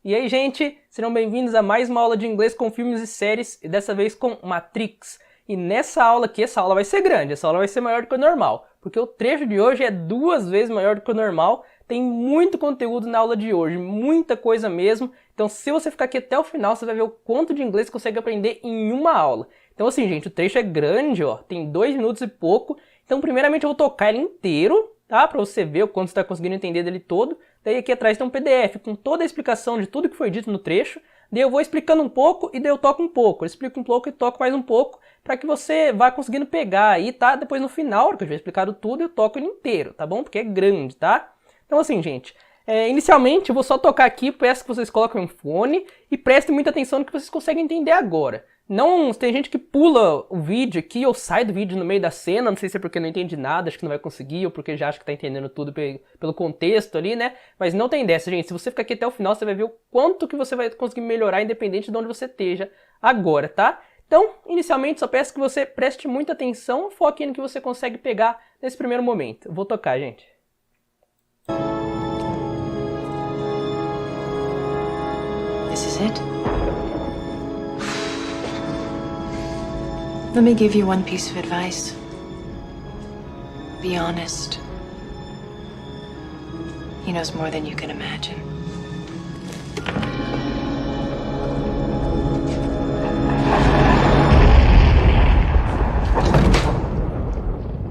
E aí, gente, sejam bem-vindos a mais uma aula de inglês com filmes e séries, e dessa vez com Matrix. E nessa aula aqui, essa aula vai ser grande, essa aula vai ser maior do que o normal, porque o trecho de hoje é 2 vezes maior do que o normal, tem muito conteúdo na aula de hoje, muita coisa mesmo, então se você ficar aqui até o final, você vai ver o quanto de inglês você consegue aprender em uma aula. Então assim, gente, o trecho é grande, ó, tem 2 minutos e pouco, então primeiramente eu vou tocar ele inteiro, tá? Pra você ver o quanto você está conseguindo entender dele todo. Daí aqui atrás tem um PDF com toda a explicação de tudo que foi dito no trecho. Daí eu vou explicando um pouco e daí eu toco um pouco. Eu explico um pouco e toco mais um pouco para que você vá conseguindo pegar aí, tá? Depois no final, que eu já explicado tudo, eu toco ele inteiro, tá bom? Porque é grande, tá? Então assim, gente, inicialmente eu vou só tocar aqui, peço que vocês coloquem um fone e prestem muita atenção no que vocês conseguem entender agora. Não, tem gente que pula o vídeo aqui ou sai do vídeo no meio da cena, não sei se é porque não entende nada, acho que não vai conseguir, ou porque já acha que tá entendendo tudo pelo contexto ali, né? Mas não tem dessa, gente. Se você ficar aqui até o final, você vai ver o quanto que você vai conseguir melhorar, independente de onde você esteja agora, tá? Então, inicialmente, só peço que você preste muita atenção, foque no que você consegue pegar nesse primeiro momento. Eu vou tocar, gente. This is it? Let me give you one piece of advice. Be honest. He knows more than you can imagine.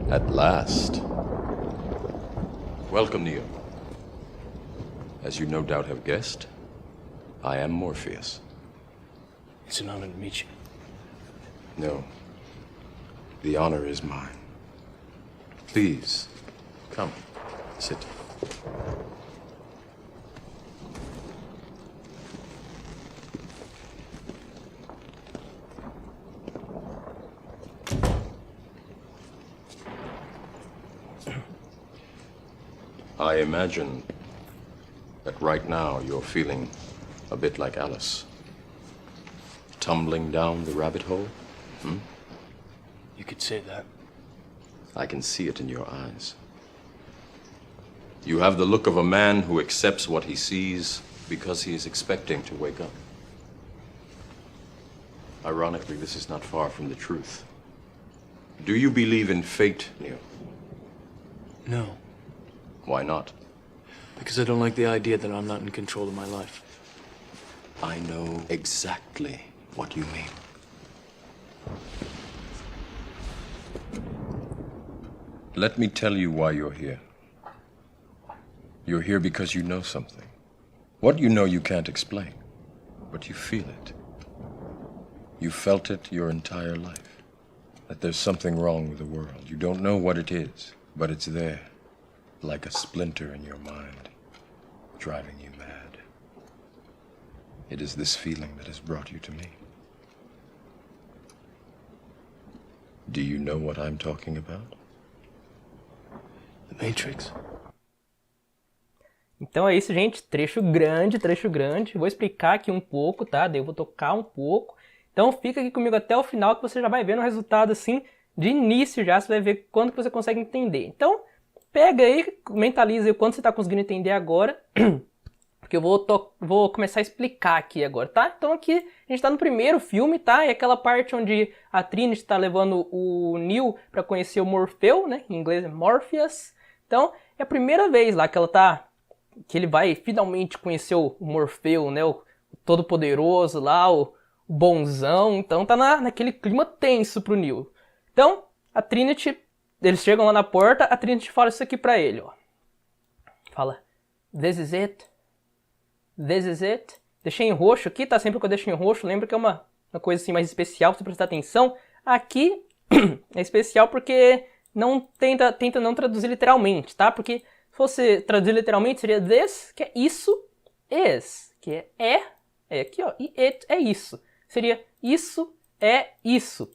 At last. Welcome, Neo. As you no doubt have guessed, I am Morpheus. It's an honor to meet you. No. The honor is mine. Please, come, sit. I imagine that right now you're feeling a bit like Alice. Tumbling down the rabbit hole? You could say that. I can see it in your eyes. You have the look of a man who accepts what he sees because he is expecting to wake up. Ironically, this is not far from the truth. Do you believe in fate, Neo? No, Why not? because I don't like the idea that I'm not in control of my life. I know exactly what you mean. Let me tell you why you're here. You're here because you know something. What you know you can't explain, but you feel it. You felt it your entire life, that there's something wrong with the world. You don't know what it is, but it's there, like a splinter in your mind, driving you mad. It is this feeling that has brought you to me. Do you know what I'm talking about? The Matrix. Então é isso, gente. Trecho grande, trecho grande. Vou explicar aqui um pouco, tá? Daí eu vou tocar um pouco. Então fica aqui comigo até o final que você já vai ver no resultado, assim, de início já. Você vai ver quanto que você consegue entender. Então, pega aí, mentaliza aí o quanto você está conseguindo entender agora. Porque eu vou começar a explicar aqui agora, tá? Então aqui a gente tá no primeiro filme, tá? É aquela parte onde a Trinity tá levando o Neo para conhecer o Morpheu, né? Em inglês é Morpheus. Então é a primeira vez lá que ele vai finalmente conhecer o Morpheu, né? O todo-poderoso lá, o bonzão. Então tá naquele clima tenso pro Neo. Então a Trinity, eles chegam lá na porta, a Trinity fala isso aqui pra ele, ó. Fala, "This is it. This is it." Deixei em roxo aqui, tá? Sempre que eu deixo em roxo, lembra que é uma coisa assim mais especial, pra você prestar atenção. Aqui é especial porque não tenta não traduzir literalmente, tá? Porque se fosse traduzir literalmente seria this, que é isso, is, que é aqui, ó, e it é isso. Seria isso é isso.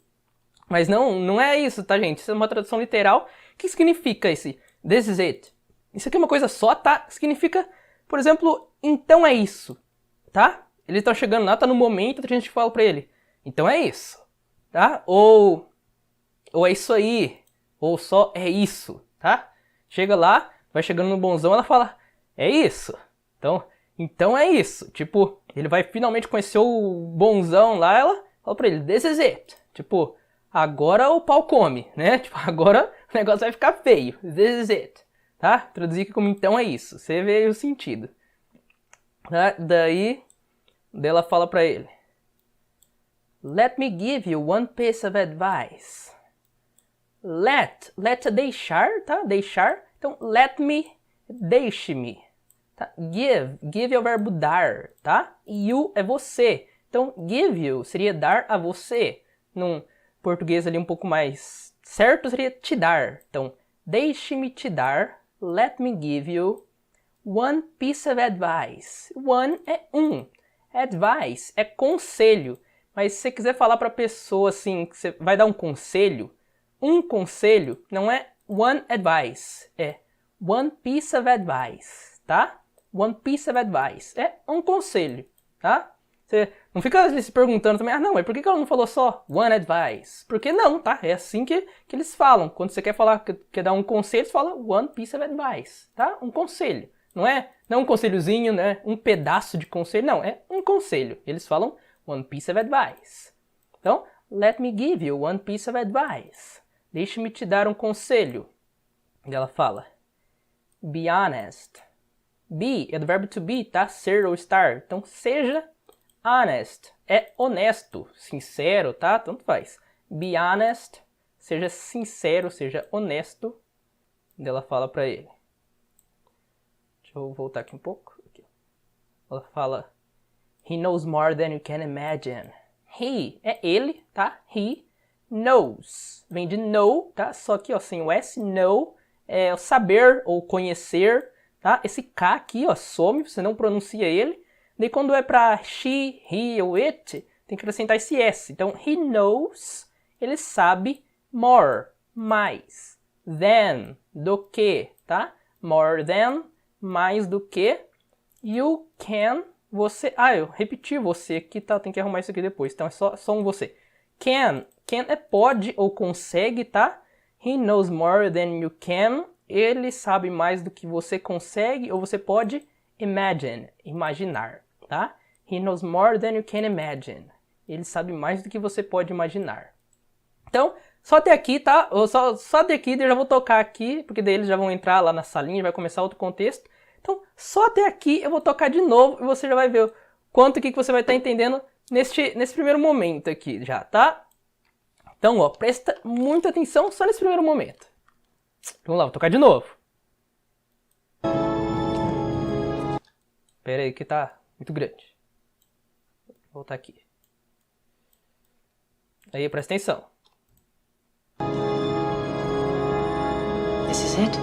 Mas não é isso, tá, gente? Isso é uma tradução literal. O que significa esse this is it? Isso aqui é uma coisa só, tá? Significa, por exemplo, então é isso, tá? Ele tá chegando lá, tá no momento, a gente fala pra ele, então é isso, tá? Ou é isso aí, ou só é isso, tá? Chega lá, vai chegando no bonzão, ela fala, é isso. Então, Então é isso. Tipo, ele vai finalmente conhecer o bonzão lá, ela fala pra ele, this is it. Tipo, agora o pau come, né? Tipo, agora o negócio vai ficar feio. This is it. Tá? Traduzir aqui como então é isso. Você vê o sentido. Tá? Daí ela fala pra ele, let me give you one piece of advice. Let é deixar, tá? Deixar. Então, let me, deixe-me. Tá? Give é o verbo dar, tá? You é você. Então, give you seria dar a você. Num português ali um pouco mais certo seria te dar. Então, deixe-me te dar. Let me give you one piece of advice. One é um. Advice é conselho. Mas se você quiser falar para a pessoa assim, que você vai dar um conselho não é one advice, é one piece of advice, tá? One piece of advice é um conselho, tá? Você não fica se perguntando também, não, mas por que ela não falou só one advice? Porque não, tá? É assim que eles falam. Quando você quer falar, quer dar um conselho, você fala one piece of advice, tá? Um conselho. Não é um conselhozinho, né? Um pedaço de conselho, não, é um conselho. Eles falam one piece of advice. Então, let me give you one piece of advice. Deixe-me te dar um conselho. E ela fala, be honest. Be é do verbo to be, tá? Ser ou estar. Então, seja honest. É honesto, sincero, tá? Tanto faz. Be honest. Seja sincero, seja honesto. E ela fala pra ele. Deixa eu voltar aqui um pouco. Aqui. Ela fala, he knows more than you can imagine. He é ele, tá? He knows. Vem de know, tá? Só que, ó, sem o S, know é o saber ou conhecer, tá? Esse K aqui, ó, some, você não pronuncia ele. Daí quando é pra she, he ou it, tem que acrescentar esse S. Então, he knows, ele sabe more, mais. Than, do que, tá? More than, mais do que. You can, você... eu repeti você aqui, tá? Tem que arrumar isso aqui depois. Então, é só um você. Can é pode ou consegue, tá? He knows more than you can. Ele sabe mais do que você consegue ou você pode imagine, imaginar, tá? He knows more than you can imagine. Ele sabe mais do que você pode imaginar. Então, só até aqui, tá? Só até aqui, eu já vou tocar aqui, porque daí eles já vão entrar lá na salinha, vai começar outro contexto. Então, só até aqui eu vou tocar de novo e você já vai ver o quanto que você vai estar entendendo nesse primeiro momento aqui já, tá? Então, ó, presta muita atenção só nesse primeiro momento. Vamos lá, vou tocar de novo. Pera aí que tá muito grande. Vou voltar aqui. Aí, presta atenção. This is it.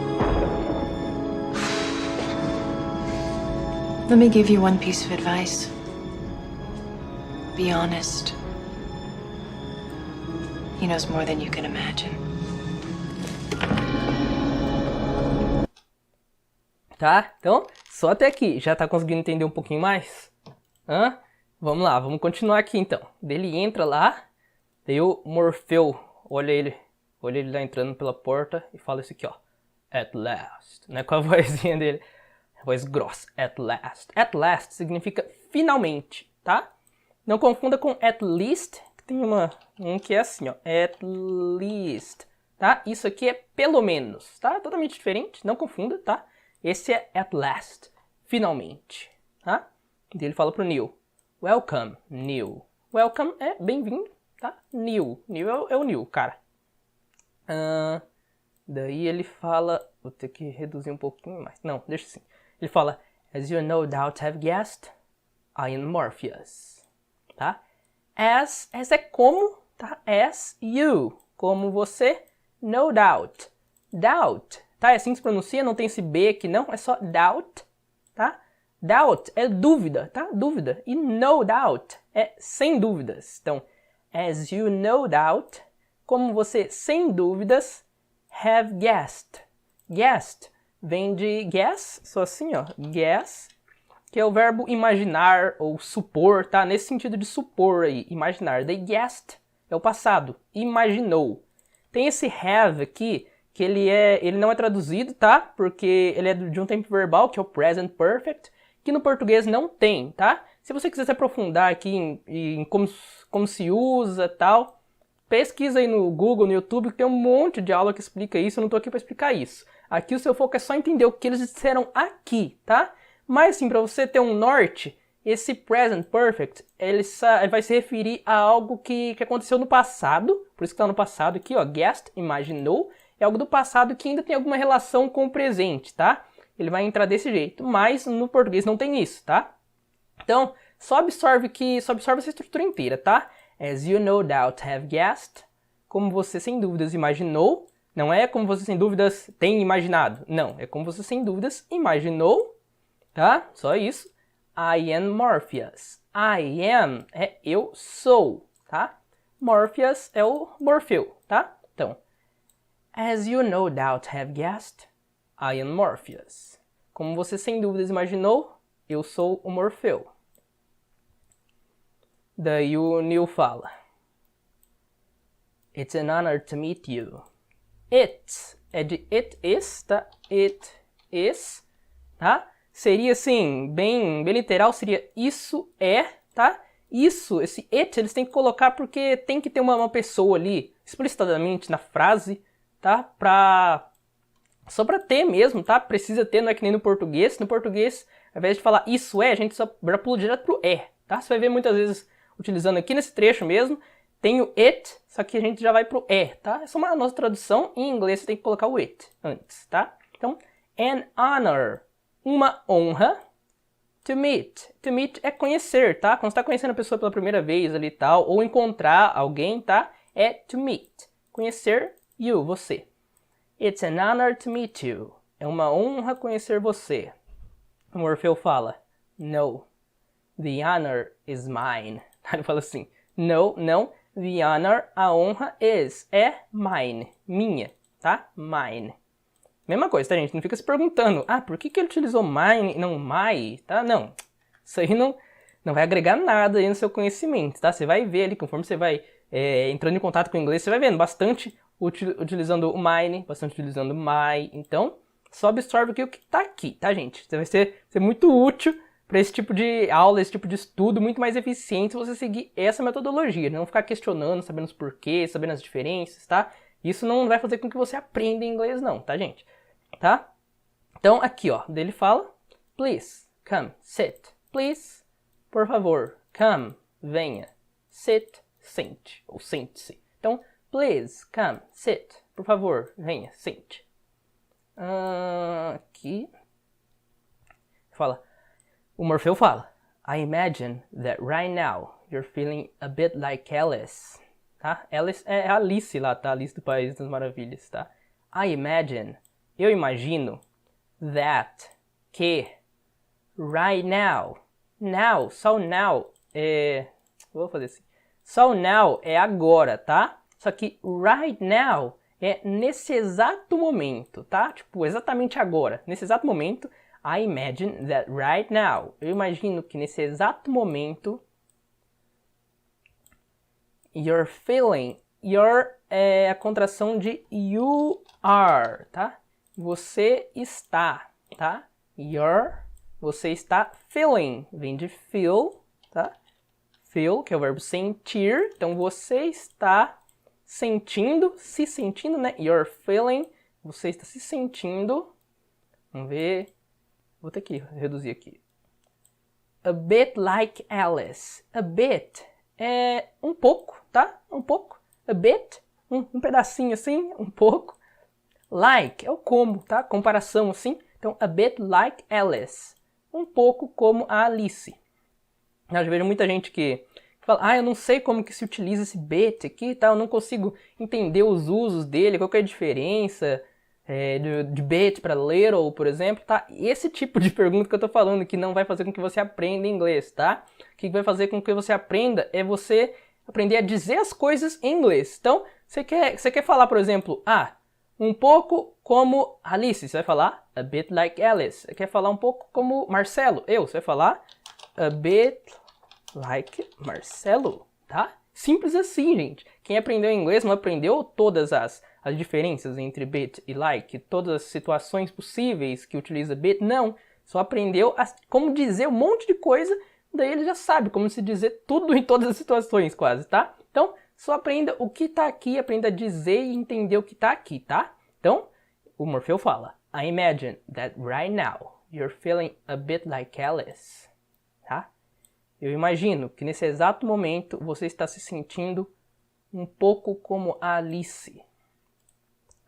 Let me give you one piece of advice. Be honest. He knows more than you can imagine. Tá? Então, só até aqui. Já tá conseguindo entender um pouquinho mais? Vamos lá, vamos continuar aqui então. Ele entra lá, daí o Morfeu olha ele lá entrando pela porta e fala isso aqui, ó. At last. Né? Com a vozinha dele. A voz grossa. At last. At last significa finalmente, tá? Não confunda com at least, que tem um que é assim, ó. At least. Tá? Isso aqui é pelo menos, tá? Totalmente diferente, não confunda, tá? Esse é at last. Finalmente, tá? E ele fala pro Neil. Welcome, Neil. Welcome é bem-vindo, tá? Neil. Neil é o Neil, cara. Daí ele fala... Vou ter que reduzir um pouquinho mais. Não, deixa assim. Ele fala... As you no doubt have guessed, I am Morpheus. Tá? As é como, tá? As you. Como você. No doubt. Doubt. Tá? É assim que se pronuncia. Não tem esse B aqui não. É só doubt. Tá? Doubt é dúvida. Tá? Dúvida. E no doubt é sem dúvidas. Então... As you no doubt... Como você, sem dúvidas, have guessed. Guessed vem de guess, só assim, ó. Guess, que é o verbo imaginar ou supor, tá? Nesse sentido de supor aí, imaginar. They guessed é o passado, imaginou. Tem esse have aqui, que ele não é traduzido, tá? Porque ele é de um tempo verbal, que é o present perfect, que no português não tem, tá? Se você quiser se aprofundar aqui em como se usa tal, pesquisa aí no Google, no YouTube, que tem um monte de aula que explica isso, eu não tô aqui para explicar isso. Aqui o seu foco é só entender o que eles disseram aqui, tá? Mas assim, para você ter um norte, esse present perfect, ele vai se referir a algo que aconteceu no passado, por isso que tá no passado aqui, ó, guessed, imaginou, é algo do passado que ainda tem alguma relação com o presente, tá? Ele vai entrar desse jeito, mas no português não tem isso, tá? Então, só absorve essa estrutura inteira, tá? As you no doubt have guessed, como você sem dúvidas imaginou, não é como você sem dúvidas tem imaginado, não, é como você sem dúvidas imaginou, tá? Só isso. I am Morpheus. I am é eu sou, tá? Morpheus é o Morfeu, tá? Então, as you no doubt have guessed, I am Morpheus. Como você sem dúvidas imaginou, eu sou o Morfeu. Daí o Neil fala: It's an honor to meet you. It é de it is, tá? It is, tá? Seria assim, bem literal, seria isso é, tá? Isso, esse it, eles têm que colocar porque tem que ter uma pessoa ali, explicitamente na frase, tá? Só pra ter mesmo, tá? Precisa ter, não é que nem no português. No português, ao invés de falar isso é, a gente só já pula direto pro é, tá? Você vai ver muitas vezes utilizando aqui nesse trecho mesmo, tem o it, só que a gente já vai pro é, tá? Essa é uma nossa tradução, em inglês você tem que colocar o it antes, tá? Então, an honor, uma honra, to meet. To meet é conhecer, tá? Quando você tá conhecendo a pessoa pela primeira vez ali e tal, ou encontrar alguém, tá? É to meet. Conhecer you, você. It's an honor to meet you. É uma honra conhecer você. O Morfeu fala, no, the honor is mine. Ele fala assim, no, não, the honor, a honra is, é mine, minha, tá? Mine. Mesma coisa, tá, gente? Não fica se perguntando, por que ele utilizou mine e não my, tá? Não, isso aí não vai agregar nada aí no seu conhecimento, tá? Você vai ver ali, conforme você vai entrando em contato com o inglês, você vai vendo bastante utilizando o mine, bastante utilizando my. Então, só absorve o que tá aqui, tá, gente? Vai ser muito útil para esse tipo de aula, esse tipo de estudo, muito mais eficiente se você seguir essa metodologia, não ficar questionando, sabendo os porquês, sabendo as diferenças, tá? Isso não vai fazer com que você aprenda inglês não, tá, gente? Tá? Então, aqui, ó, dele fala, please, come, sit. Please, por favor, come, venha. Sit, sente, ou sente-se. Então, please, come, sit. Por favor, venha, sente. Aqui. O Morfeu fala, I imagine that right now you're feeling a bit like Alice. Tá? Alice é a Alice lá, tá? Alice do País das Maravilhas, tá? I imagine, eu imagino, that, que, right now, só o now vou fazer assim, só o now é agora, tá? Só que right now é nesse exato momento, tá? Tipo, exatamente agora, nesse exato momento, I imagine that right now, eu imagino que nesse exato momento, you're feeling, your é a contração de you are, tá? Você está, tá? Você está feeling, vem de feel, tá? Feel, que é o verbo sentir, então você está sentindo, se sentindo, né? You're feeling, você está se sentindo, vamos ver, vou ter que reduzir aqui. A bit like Alice, a bit é um pouco, tá? Um pouco, a bit, um pedacinho assim, um pouco. Like é o como, tá? Comparação assim. Então, a bit like Alice. Um pouco como a Alice. Eu já vejo muita gente que fala, eu não sei como que se utiliza esse bit aqui, tá? Eu não consigo entender os usos dele, qual que é a diferença de bit para little, por exemplo, tá? Esse tipo de pergunta que eu tô falando, que não vai fazer com que você aprenda inglês, tá? O que vai fazer com que você aprenda é você aprender a dizer as coisas em inglês. Então, você quer falar, por exemplo, um pouco como Alice, você vai falar a bit like Alice. Você quer falar um pouco como Marcelo, você vai falar a bit like Marcelo, tá? Simples assim, gente. Quem aprendeu inglês não aprendeu todas as diferenças entre bit e like, todas as situações possíveis que utiliza bit, não. Só aprendeu como dizer um monte de coisa, daí ele já sabe como se dizer tudo em todas as situações quase, tá? Então, só aprenda o que tá aqui, aprenda a dizer e entender o que tá aqui, tá? Então, o Morfeu fala, I imagine that right now you're feeling a bit like Alice, tá? Eu imagino que nesse exato momento você está se sentindo um pouco como a Alice.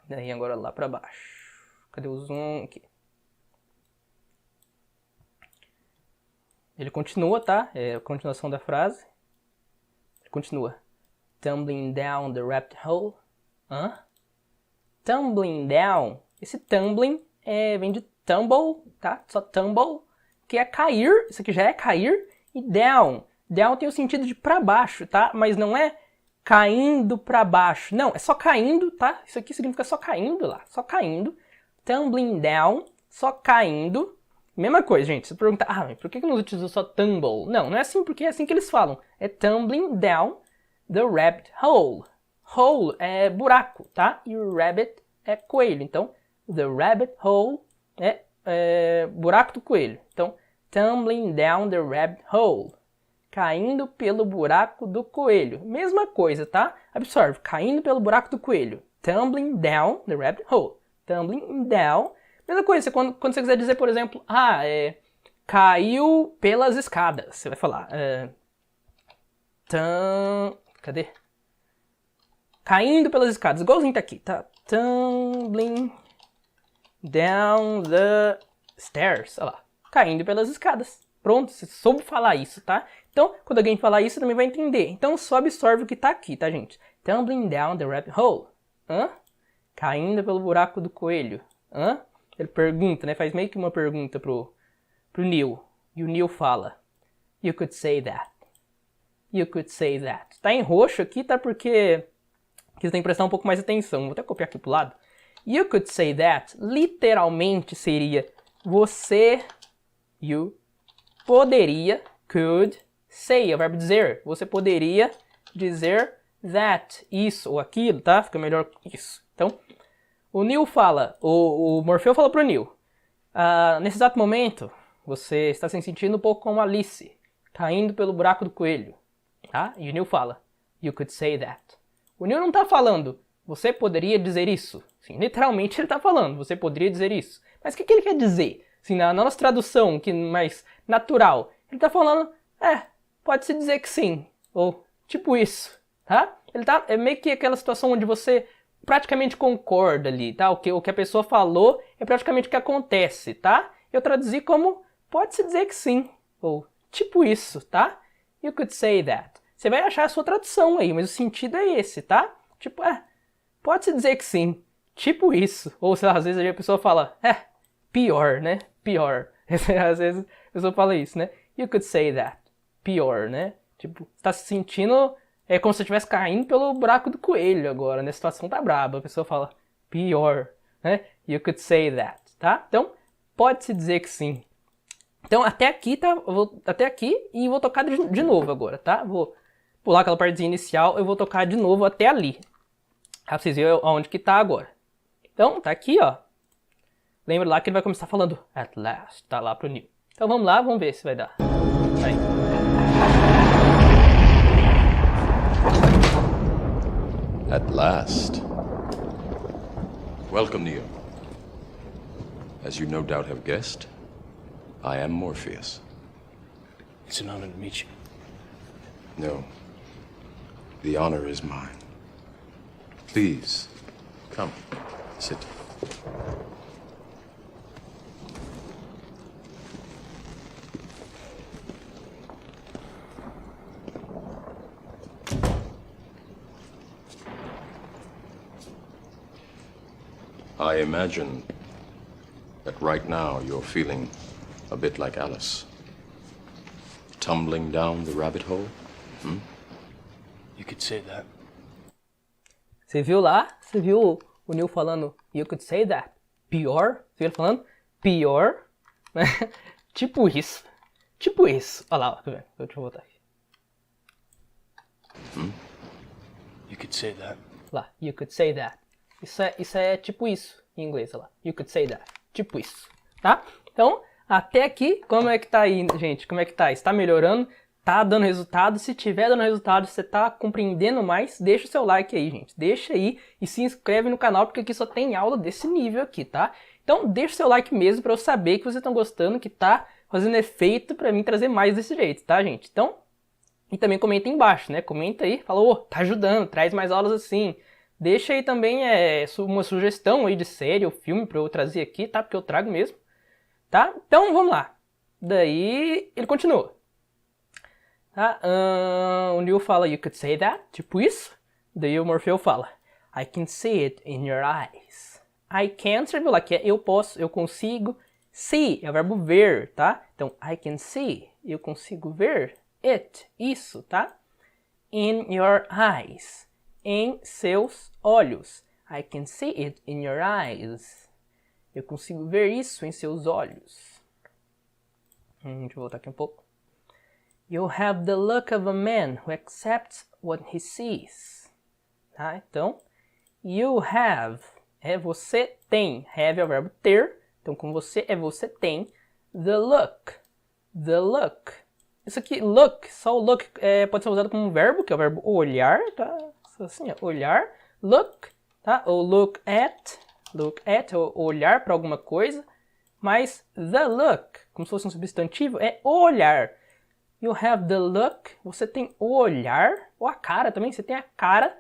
Daí agora lá pra baixo. Cadê o zoom aqui? Ele continua, tá? É a continuação da frase. Ele continua. Tumbling down the rabbit hole. Hã? Tumbling down. Esse tumbling vem de tumble, tá? Só tumble, que é cair. Isso aqui já é cair. E down. Down tem o sentido de pra baixo, tá? Mas não é caindo pra baixo. Não, é só caindo, tá? Isso aqui significa só caindo lá. Só caindo. Tumbling down. Só caindo. Mesma coisa, gente. Você pergunta, mas por que não utilizou só tumble? Não, não é assim, porque é assim que eles falam. É tumbling down the rabbit hole. Hole é buraco, tá? E o rabbit é coelho. Então, the rabbit hole é buraco do coelho. Então, tumbling down the rabbit hole. Caindo pelo buraco do coelho. Mesma coisa, tá? Absorve. Caindo pelo buraco do coelho. Tumbling down the rabbit hole. Tumbling down. Mesma coisa, quando você quiser dizer, por exemplo, caiu pelas escadas. Você vai falar, cadê? Caindo pelas escadas, igualzinho tá aqui, tá? Tumbling down the stairs, olha lá, caindo pelas escadas. Pronto, você soube falar isso, tá? Então, quando alguém falar isso, também vai entender. Então, só absorve o que tá aqui, tá, gente? Tumbling down the rabbit hole. Caindo pelo buraco do coelho. Ele pergunta, né? Faz meio que uma pergunta pro Neil. E o Neil fala, you could say that. You could say that. Tá em roxo aqui, tá? Porque você tem que prestar um pouco mais atenção. Vou até copiar aqui pro lado. You could say that, literalmente seria você, you, poderia, could, say, é o verbo dizer. Você poderia dizer that, isso ou aquilo, tá? Fica melhor isso. Então, o Neil fala, o Morfeu fala pro Neil, nesse exato momento, você está se sentindo um pouco como Alice, caindo pelo buraco do coelho, tá? E o Neil fala, you could say that. O Neil não tá falando, você poderia dizer isso. Sim, literalmente ele tá falando, você poderia dizer isso. Mas o que ele quer dizer? Assim, na nossa tradução, que mais natural, ele tá falando, pode-se dizer que sim, ou tipo isso, tá? É meio que aquela situação onde você praticamente concorda ali, tá? O que a pessoa falou é praticamente o que acontece, tá? Eu traduzi como pode-se dizer que sim, ou tipo isso, tá? You could say that. Você vai achar a sua tradução aí, mas o sentido é esse, tá? Tipo, pode-se dizer que sim, tipo isso. Ou, sei lá, às vezes a pessoa fala, pior, né? Pior. Às vezes a pessoa fala isso, né? You could say that. Pior, né? Tipo, você tá se sentindo... É como se você estivesse caindo pelo buraco do coelho agora, né? A situação tá braba. A pessoa fala, pior, né? You could say that, tá? Então, pode-se dizer que sim. Então, até aqui, tá? Eu vou até aqui e vou tocar de novo agora, tá? Vou pular aquela partezinha inicial, eu vou tocar de novo até ali. Pra vocês verem aonde que tá agora. Então, tá aqui, ó. Lembra lá que ele vai começar falando at last, tá lá pro Neil. Então, vamos lá, vamos ver se vai dar. Vai. At last. Welcome, Neo. As you no doubt have guessed, I am Morpheus. It's an honor to meet you. No. The honor is mine. Please, come, sit. I imagine that right now you're feeling a bit like Alice. Tumbling down the rabbit hole? You could say that. Você viu lá? Você viu o Neil falando you could say that? Pior? Você viu ele falando? Pior? Tipo isso. Tipo isso. Olha lá, tá vendo? Deixa eu voltar aqui. You could say that. Lá, you could say that. Isso é tipo isso em inglês, olha lá. You could say that. Tipo isso, tá? Então, Até aqui, como é que tá aí, gente? Como é que tá? Está melhorando? Tá dando resultado? Se tiver dando resultado, você tá compreendendo mais, deixa o seu like aí, gente. Deixa aí e se inscreve no canal, porque aqui só tem aula desse nível aqui, tá? Então deixa o seu like mesmo pra eu saber que vocês estão gostando, que tá fazendo efeito pra mim trazer mais desse jeito, tá, gente? Então, e também comenta aí embaixo, né? Comenta aí, fala, ô, tá ajudando, traz mais aulas assim. Deixa aí também uma sugestão aí de série ou filme pra eu trazer aqui, tá? Porque eu trago mesmo, tá? Então, vamos lá. Daí, ele continua. Tá? O Neo fala, you could say that, tipo isso. Daí o Morfeu fala, I can see it in your eyes. I can serviu lá, que é eu posso, eu consigo. See é o verbo ver, tá? Então, I can see, eu consigo ver it, isso, tá? In your eyes, em seus olhos. I can see it in your eyes. Eu consigo ver isso em seus olhos. Deixa eu voltar aqui um pouco. You have the look of a man who accepts what he sees. Tá? Então, you have é você tem. Have é o verbo ter. Então, com você é você tem. The look. The look. Isso aqui, look, só o look pode ser usado como um verbo, que é o verbo olhar, tá? Assim, ó, olhar. Look, tá? Ou look at, ou olhar para alguma coisa. Mas the look, como se fosse um substantivo, é olhar. You have the look, você tem o olhar, ou a cara também, você tem a cara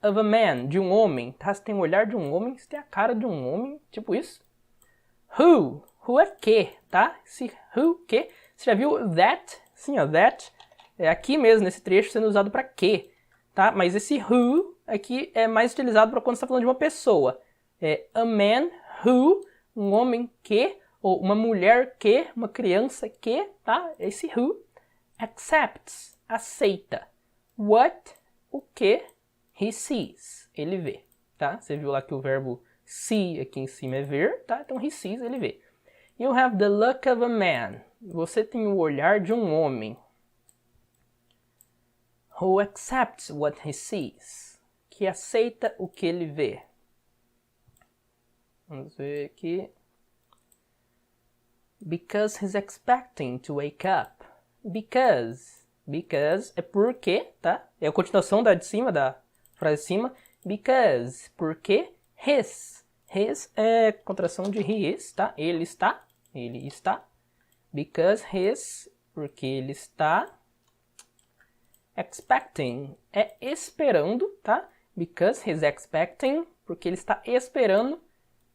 of a man, de um homem, tá? Você tem o olhar de um homem, você tem a cara de um homem, tipo isso. Who é que, tá? Esse who, que, você já viu that? Sim, ó, that, é aqui mesmo, nesse trecho, sendo usado para que, tá? Mas esse who aqui é mais utilizado para quando você está falando de uma pessoa. É a man who, um homem que, ou uma mulher que, uma criança que, tá? Esse who accepts, aceita. What, o que, he sees, ele vê, tá? Você viu lá que o verbo see aqui em cima é ver, tá? Então he sees, ele vê. You have the look of a man. Você tem o olhar de um homem. Who accepts what he sees. Que aceita o que ele vê. Vamos ver aqui. Because he's expecting to wake up. Because é porque, tá? É a continuação da de cima, da frase de cima. Because, porque his é contração de he is, tá? Ele está. Because his, porque ele está. Expecting é esperando, tá? Because he's expecting, porque ele está esperando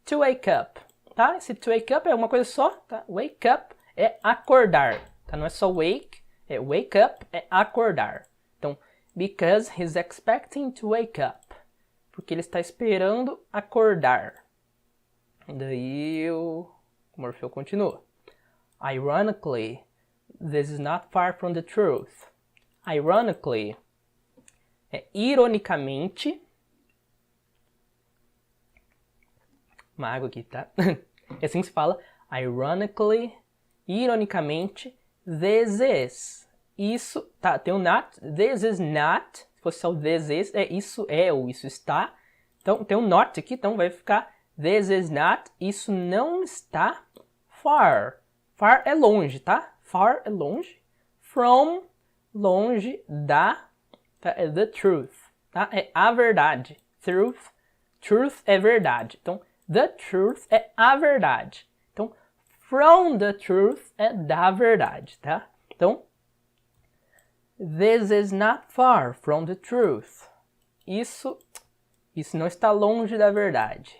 to wake up, tá? Esse to wake up é uma coisa só, tá? Wake up é acordar, tá? Não é só wake, é wake up, é acordar. Então, because he's expecting to wake up, porque ele está esperando acordar. Daí o Morfeu continua. Ironically, this is not far from the truth. Ironically, ironicamente. Uma água aqui, tá? É assim que se fala. Ironically, ironicamente, this is. Isso, tá? Tem o not. This is not. Se fosse só this is, isso é ou isso está. Então, tem um not aqui, então vai ficar this is not. Isso não está far. Far é longe, tá? Far é longe. From, longe da, tá? É the truth, tá? É a verdade. Truth é verdade. Então, the truth é a verdade. Então, from the truth é da verdade, tá? Então, this is not far from the truth. Isso não está longe da verdade.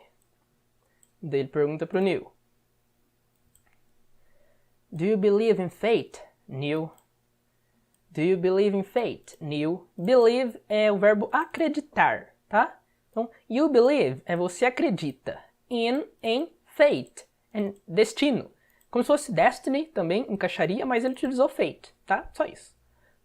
Daí ele pergunta pro Neo. Do you believe in fate, Neo? Do you believe in fate, Neo? Believe é o verbo acreditar, tá? Então, you believe é você acredita. Em fate, em destino. Como se fosse destiny, também encaixaria, mas ele utilizou fate, tá? Só isso,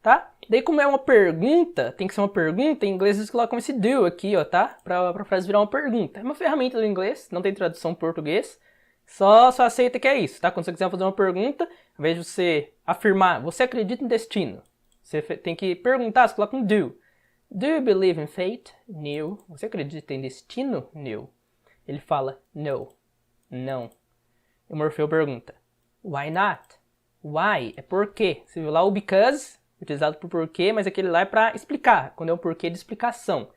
tá? Daí, como é uma pergunta, tem que ser uma pergunta, em inglês eles colocam esse do aqui, ó, tá? Pra frase virar uma pergunta. É uma ferramenta do inglês, não tem tradução em português. Só aceita que é isso, tá? Quando você quiser fazer uma pergunta, ao invés de você afirmar, você acredita em destino? Você tem que perguntar, você coloca um do. Do you believe in fate, Neo? Você acredita em destino, Neo? Ele fala, no, não. E o Morfeu pergunta, Why not? Why é porquê. Você viu lá o because, utilizado por porquê, mas aquele lá é para explicar, quando é um porquê de explicação.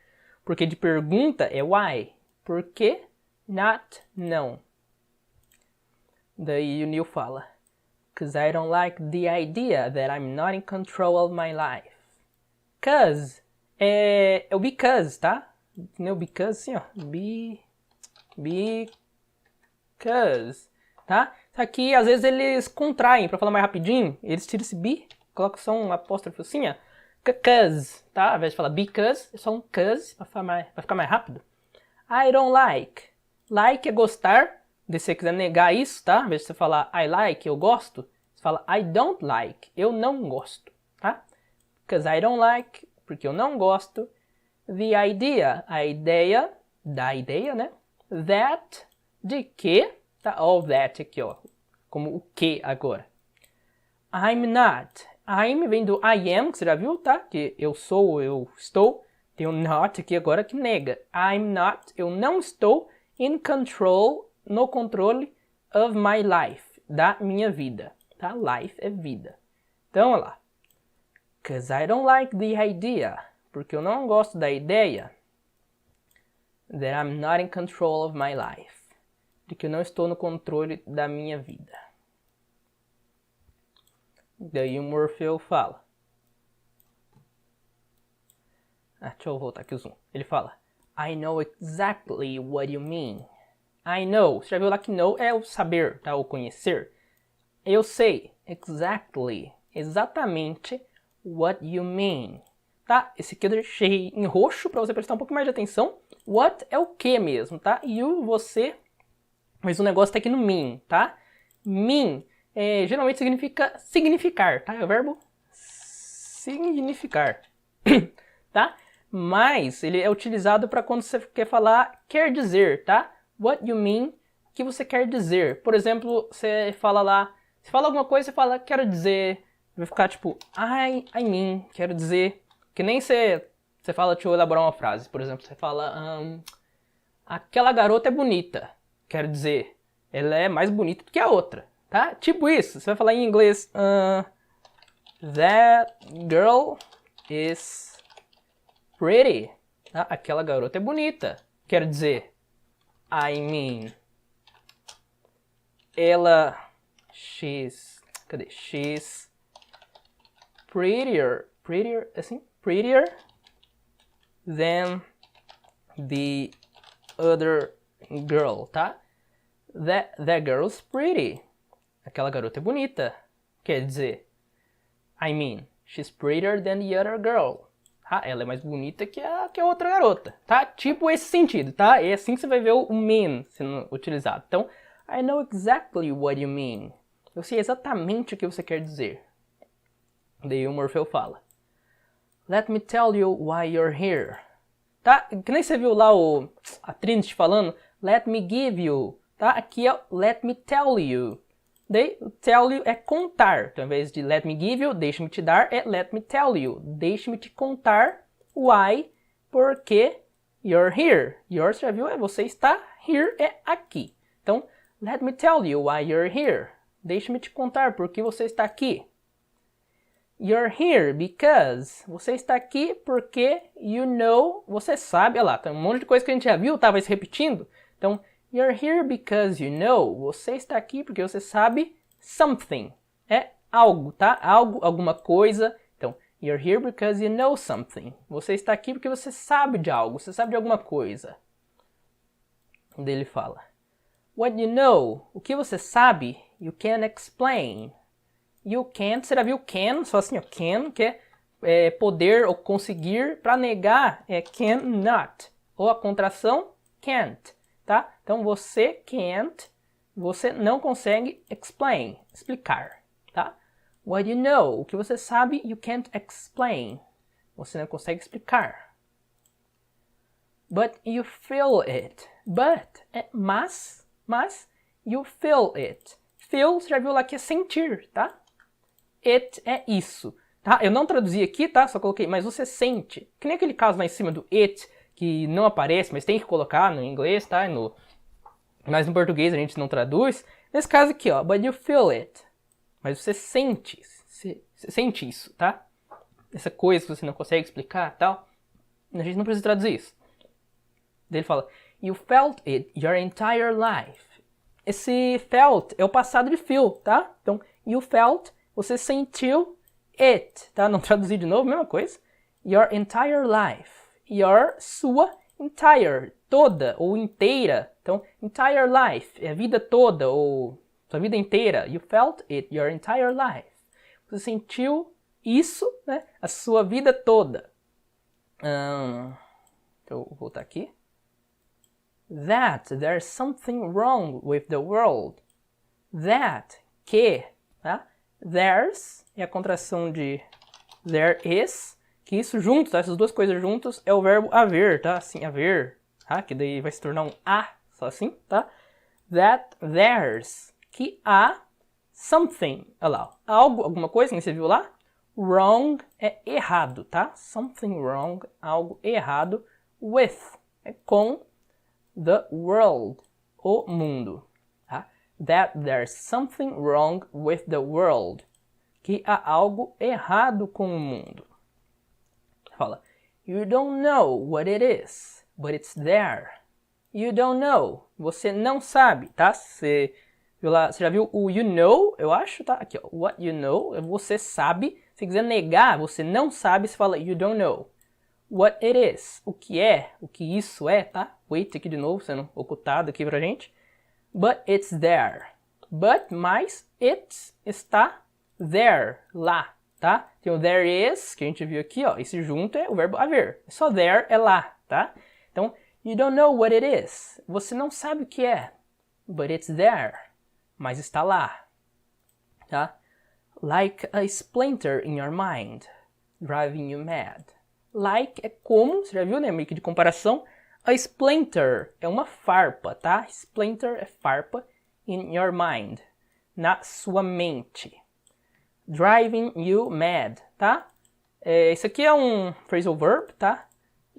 Porquê de pergunta é why. Porquê? Not, não. Daí o Neil fala, "Cause I don't like the idea that I'm not in control of my life." Cause é o because, tá? Não é o because, assim, ó. Because, tá? Aqui, às vezes, eles contraem, pra falar mais rapidinho, eles tiram esse be, colocam só um apóstrofo assim, ó. Cause, tá? Ao invés de falar because, é só um cause, pra ficar mais rápido. I don't like. Like é gostar. Se você quiser negar isso, tá? Ao invés de você falar I like, eu gosto, você fala I don't like, eu não gosto, tá? Because I don't like, porque eu não gosto. The idea, a ideia, da ideia, né? That, de que, tá? All that aqui, ó, como o que agora. I'm not. I'm vem do I am, que você já viu, tá? Que eu sou, eu estou. Tem o not aqui agora que nega. I'm not, eu não estou in control, no controle of my life, da minha vida, tá? Life é vida. Então, olha lá. Because I don't like the idea, porque eu não gosto da ideia that I'm not in control of my life, de que eu não estou no controle da minha vida. Daí o Morpheus fala. Deixa eu voltar aqui o zoom. Ele fala, I know exactly what you mean. I know. Você já viu lá que know é o saber, tá? O conhecer. Eu sei. Exactly. Exatamente what you mean. Tá? Esse aqui eu deixei em roxo para você prestar um pouco mais de atenção. What é o que mesmo, tá? You, você. Mas o negócio tá aqui no mean, tá? Mean geralmente significa significar, tá? É o verbo significar. Tá? Mas ele é utilizado para quando você quer falar quer dizer, tá? What you mean, o que você quer dizer. Por exemplo, você fala lá, você fala alguma coisa, você fala quero dizer, vai ficar tipo I mean, quero dizer. Que nem você fala, deixa eu elaborar uma frase. Por exemplo, você fala aquela garota é bonita. Quero dizer, ela é mais bonita do que a outra, tá? Tipo isso, você vai falar em inglês that girl is pretty. Tá? Aquela garota é bonita. Quero dizer, I mean, ela, she's prettier, assim, prettier than the other girl, tá? That girl's pretty. Aquela garota é bonita. Quer dizer, I mean, she's prettier than the other girl. Tá? Ela é mais bonita que a outra garota, tá? Tipo esse sentido, tá? É assim que você vai ver o mean sendo utilizado. Então, I know exactly what you mean. Eu sei exatamente o que você quer dizer. Daí o Morpheus fala, let me tell you why you're here. Tá? Que nem você viu lá a Trinity falando, let me give you. Tá? Aqui é let me tell you. Daí, tell you é contar. Então, ao invés de let me give you, deixe-me te dar, é let me tell you. Deixe-me te contar why, porque you're here. Your, você já viu? É você está, here é aqui. Então, let me tell you why you're here. Deixe-me te contar porque você está aqui. You're here because. Você está aqui porque you know, você sabe. Olha lá, tem um monte de coisa que a gente já viu, tá? Vai se repetindo. Então, you're here because you know. Você está aqui porque você sabe something. É algo, tá? Algo, alguma coisa. Então, you're here because you know something. Você está aqui porque você sabe de algo. Você sabe de alguma coisa. Daí ele fala, what you know. O que você sabe, you can explain. You can't, você já viu can, só assim, ó, can, que é poder ou conseguir. Para negar é cannot. Ou a contração, can't. Tá? Então, você can't, você não consegue explain, explicar, tá? What you know, o que você sabe, you can't explain. Você não consegue explicar. But you feel it. But é mas you feel it. Feel, você já viu lá que é sentir, tá? It é isso, tá? Eu não traduzi aqui, tá? Só coloquei, mas você sente. Que nem aquele caso lá em cima do it, que não aparece, mas tem que colocar no inglês, tá? Mas no português a gente não traduz. Nesse caso aqui, ó, but you feel it. Mas você sente isso, tá? Essa coisa que você não consegue explicar, tal. A gente não precisa traduzir isso. Daí ele fala, you felt it your entire life. Esse felt é o passado de feel, tá? Então, you felt, você sentiu it, tá? Não traduzir de novo, mesma coisa. Your entire life. Your, sua, entire, toda ou inteira. Então, entire life é a vida toda ou sua vida inteira. You felt it your entire life. Você sentiu isso, né? A sua vida toda. Eu vou voltar aqui. That there's something wrong with the world. That, que, tá? There's é a contração de there is, que isso junto, tá? Essas duas coisas juntos é o verbo haver, tá? Assim, haver, tá? Que daí vai se tornar um a, só assim, tá? That there's, que há something, olha lá, algo, alguma coisa que você viu lá? Wrong é errado, tá? Something wrong, algo errado, with, é com the world, o mundo, tá? That there's something wrong with the world, que há algo errado com o mundo. Fala, you don't know what it is, but it's there. You don't know, você não sabe, tá? Você já viu o you know, eu acho, tá? Aqui, ó, what you know, você sabe. Se quiser negar, você não sabe, você fala you don't know. What it is, o que isso é, tá? Wait aqui de novo, sendo ocultado aqui pra gente. But it's there. But, mas, it está there, lá, tá? Tem o there is, que a gente viu aqui, ó. Esse junto é o verbo haver. Só there é lá, tá? Então, you don't know what it is. Você não sabe o que é. But it's there. Mas está lá, tá? Like a splinter in your mind, driving you mad. Like é como, você já viu, né? Meio que de comparação. A splinter é uma farpa, tá? Splinter é farpa in your mind, na sua mente. Driving you mad, tá? Isso aqui é um phrasal verb, tá?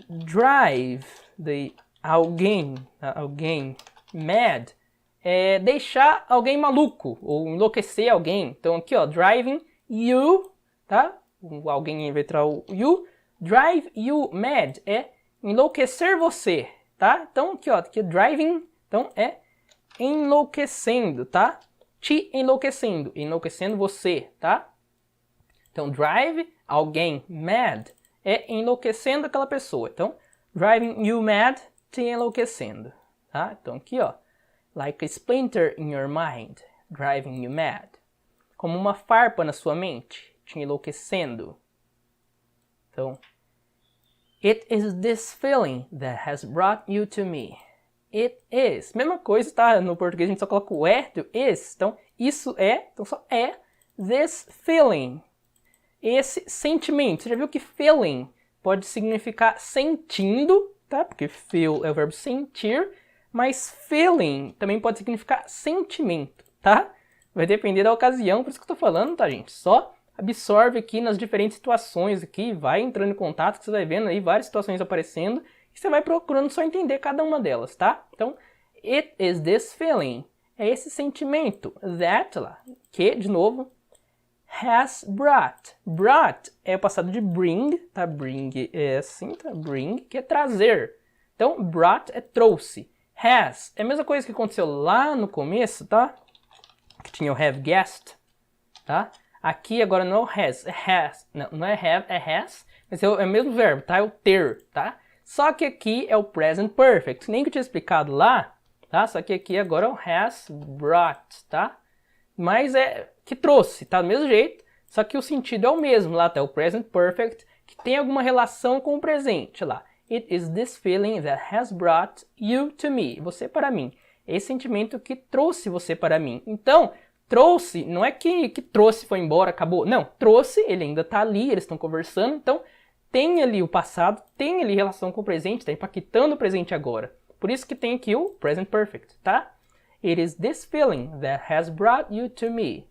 Drive, de alguém, mad, é deixar alguém maluco, ou enlouquecer alguém. Então aqui, ó, driving you, tá? Alguém vai entrar o you. Drive you mad é enlouquecer você, tá? Então aqui, ó, aqui driving, então é enlouquecendo, tá? Te enlouquecendo, enlouquecendo você, tá? Então drive alguém mad é enlouquecendo aquela pessoa. Então driving you mad, te enlouquecendo, tá? Então aqui, ó, like a splinter in your mind, driving you mad. Como uma farpa na sua mente, te enlouquecendo. Então, it is this feeling that has brought you to me. It is. Mesma coisa, tá? No português a gente só coloca o é do is. Então, isso é, então só é this feeling. Esse sentimento. Você já viu que feeling pode significar sentindo, tá? Porque feel é o verbo sentir. Mas feeling também pode significar sentimento, tá? Vai depender da ocasião, por isso que eu tô falando, tá, gente? Só absorve aqui nas diferentes situações aqui, vai entrando em contato, que você vai vendo aí várias situações aparecendo, e você vai procurando só entender cada uma delas, tá? Então, it is this feeling. É esse sentimento. That, lá, que, de novo, has brought. Brought é o passado de bring, tá? Bring é assim, tá? Bring, que é trazer. Então, brought é trouxe. Has é a mesma coisa que aconteceu lá no começo, tá? Que tinha o have guessed, tá? Aqui agora não é o has, é has. Não é have, é has, mas é o mesmo verbo, tá? É o ter, tá? Só que aqui é o present perfect, nem que eu tinha explicado lá, tá? Só que aqui agora é o has brought, tá? Mas é que trouxe, tá? Do mesmo jeito, só que o sentido é o mesmo, lá tá o present perfect, que tem alguma relação com o presente, lá. It is this feeling that has brought you to me. Você para mim. Esse sentimento que trouxe você para mim. Então, trouxe, não é que trouxe, foi embora, acabou. Não, trouxe, ele ainda está ali, eles estão conversando. Então, tem ali o passado, tem ali relação com o presente, está impactando o presente agora. Por isso que tem aqui o present perfect, tá? It is this feeling that has brought you to me.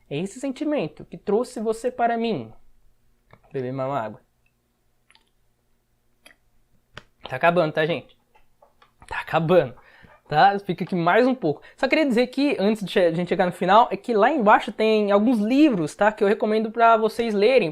É esse sentimento que trouxe você para mim. Beber uma água. Tá acabando, tá, gente? Tá acabando. tá? Fica aqui mais um pouco. Só queria dizer que, antes de a gente chegar no final, é que lá embaixo tem alguns livros, tá? Que eu recomendo pra vocês lerem,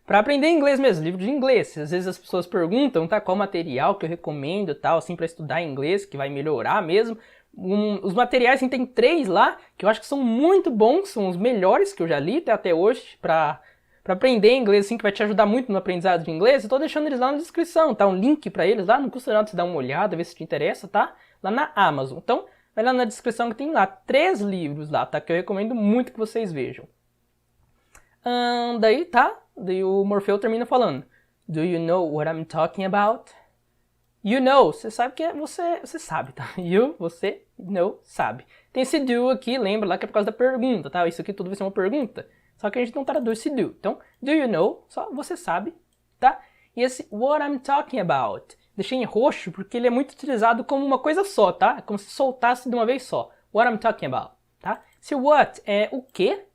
pra aprender inglês mesmo, livro de inglês. Às vezes as pessoas perguntam, tá? Qual material que eu recomendo, tal, assim, pra estudar inglês, que vai melhorar mesmo. Os materiais, assim, tem 3 lá, que eu acho que são muito bons, são os melhores que eu já li até hoje, pra aprender inglês, assim, que vai te ajudar muito no aprendizado de inglês. Eu tô deixando eles lá na descrição, tá? Um link pra eles lá, não custa nada você dar uma olhada, ver se te interessa, tá? Lá na Amazon. Então, vai lá na descrição que tem lá 3 livros lá, tá? Que eu recomendo muito que vocês vejam. Daí, tá? Daí o Morfeu termina falando: Do you know what I'm talking about? You know, você sabe que é você sabe, tá? You, você, know, sabe. Tem esse do aqui, lembra lá que é por causa da pergunta, tá? Isso aqui tudo vai ser uma pergunta. Só que a gente não traduz esse do. Então, do you know, só você sabe, tá? E esse what I'm talking about, deixei em roxo porque ele é muito utilizado como uma coisa só, tá? É como se soltasse de uma vez só. What I'm talking about, tá? Se what é o quê,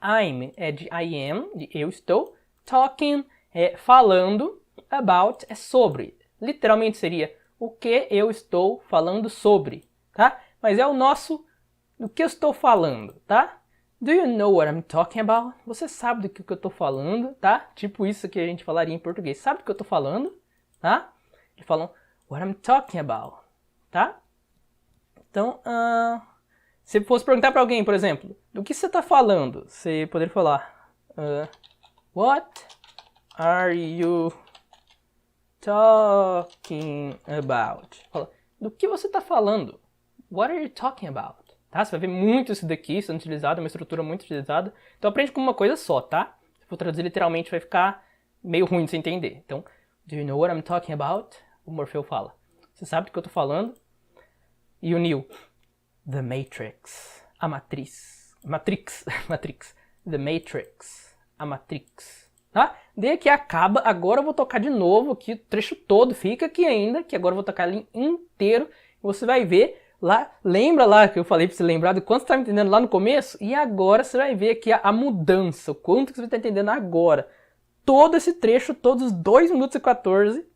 I'm é de I am, de eu estou, talking é falando, about é sobre. Literalmente seria o que eu estou falando sobre, tá? Mas é o nosso do que eu estou falando, tá? Do you know what I'm talking about? Você sabe do que eu estou falando, tá? Tipo isso que a gente falaria em português. Sabe do que eu estou falando, tá? Eles falam what I'm talking about, tá? Então, se fosse perguntar para alguém, por exemplo, do que você está falando, você poderia falar what are you talking about? Fala, do que você está falando? What are you talking about? Tá? Você vai ver muito isso daqui sendo utilizado, é uma estrutura muito utilizada. Então aprende com uma coisa só, tá? Se for traduzir literalmente vai ficar meio ruim de você entender. Então, do you know what I'm talking about? O Morfeu fala. Você sabe do que eu tô falando? E o Neo, The Matrix, a Matriz. Matrix. The Matrix, a Matrix. Tá? Daí aqui acaba, agora eu vou tocar de novo aqui, o trecho todo fica aqui ainda, que agora eu vou tocar ele inteiro. E você vai ver lá, lembra lá que eu falei pra você lembrar do quanto você tá me entendendo lá no começo? E agora você vai ver aqui a mudança, o quanto que você tá entendendo agora. Todo esse trecho, todos os 2 minutos e 14,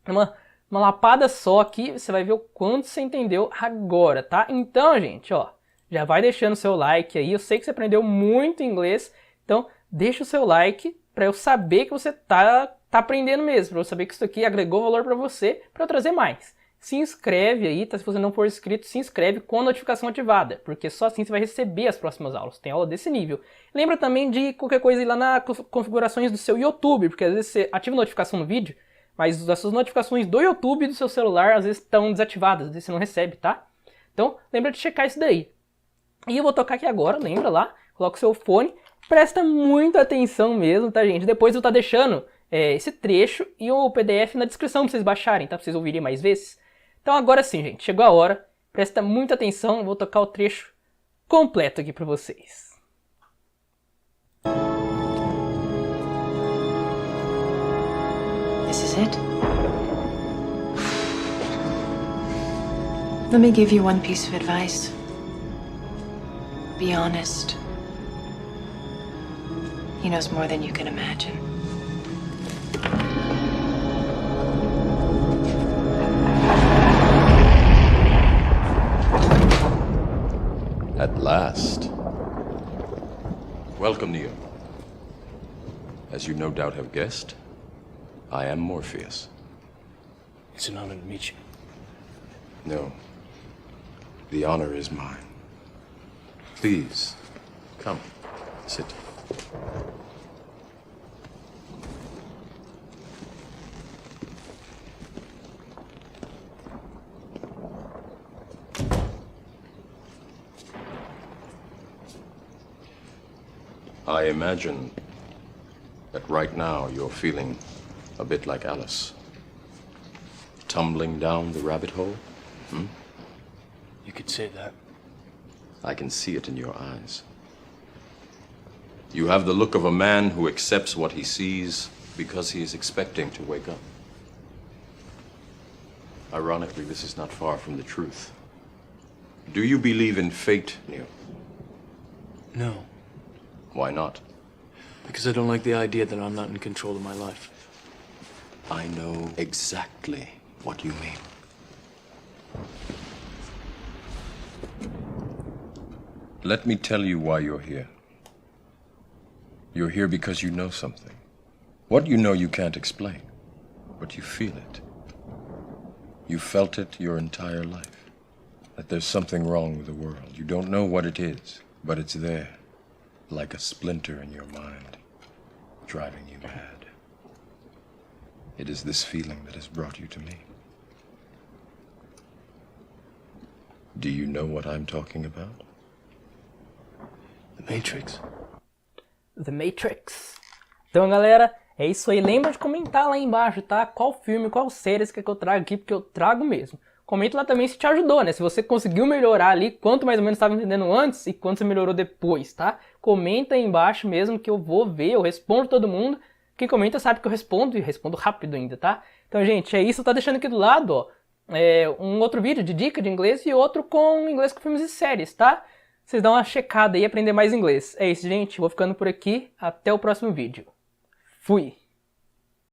uma lapada só aqui, você vai ver o quanto você entendeu agora, tá? Então, gente, ó, já vai deixando o seu like aí, eu sei que você aprendeu muito inglês, então deixa o seu like pra eu saber que você tá aprendendo mesmo, pra eu saber que isso aqui agregou valor pra você, pra eu trazer mais. Se inscreve aí, tá? Se você não for inscrito, se inscreve com a notificação ativada, porque só assim você vai receber as próximas aulas. Tem aula desse nível. Lembra também de qualquer coisa aí lá nas configurações do seu YouTube, porque às vezes você ativa a notificação no vídeo, mas as suas notificações do YouTube e do seu celular às vezes estão desativadas, às vezes você não recebe, tá? Então, lembra de checar isso daí. E eu vou tocar aqui agora, lembra lá? Coloca o seu fone, presta muita atenção mesmo, tá, gente? Depois eu vou estar deixando esse trecho e o PDF na descrição pra vocês baixarem, tá? Pra vocês ouvirem mais vezes. Então agora sim, gente, chegou a hora, presta muita atenção, vou tocar o trecho completo aqui pra vocês. This is it. Let me give you one piece of advice. Be honest. He knows more than you can imagine. At last. Welcome, Neo. As you no doubt have guessed, I am Morpheus. It's an honor to meet you. No. The honor is mine. Please, come, sit. I imagine that right now you're feeling a bit like Alice. Tumbling down the rabbit hole? You could say that. I can see it in your eyes. You have the look of a man who accepts what he sees because he is expecting to wake up. Ironically, this is not far from the truth. Do you believe in fate, Neo? No, Why not? because I don't like the idea that I'm not in control of my life. I know exactly what you mean. Let me tell you why you're here. You're here because you know something. What you know you can't explain, but you feel it. You felt it your entire life. That there's something wrong with the world. You don't know what it is, but it's there, like a splinter in your mind, driving you mad. It is this feeling that has brought you to me. Do you know what I'm talking about? The Matrix. The Matrix. Então, galera, é isso aí. Lembra de comentar lá embaixo, tá? Qual filme, qual série você quer que eu traga aqui, porque eu trago mesmo. Comenta lá também se te ajudou, né? Se você conseguiu melhorar ali, quanto mais ou menos estava entendendo antes e quanto você melhorou depois, tá? Comenta aí embaixo mesmo que eu vou ver, eu respondo todo mundo. Quem comenta sabe que eu respondo e respondo rápido ainda, tá? Então, gente, é isso. Eu tô deixando aqui do lado, ó, um outro vídeo de dica de inglês e outro com inglês com filmes e séries, tá? Vocês dão uma checada aí e aprender mais inglês. É isso, gente. Vou ficando por aqui. Até o próximo vídeo. Fui!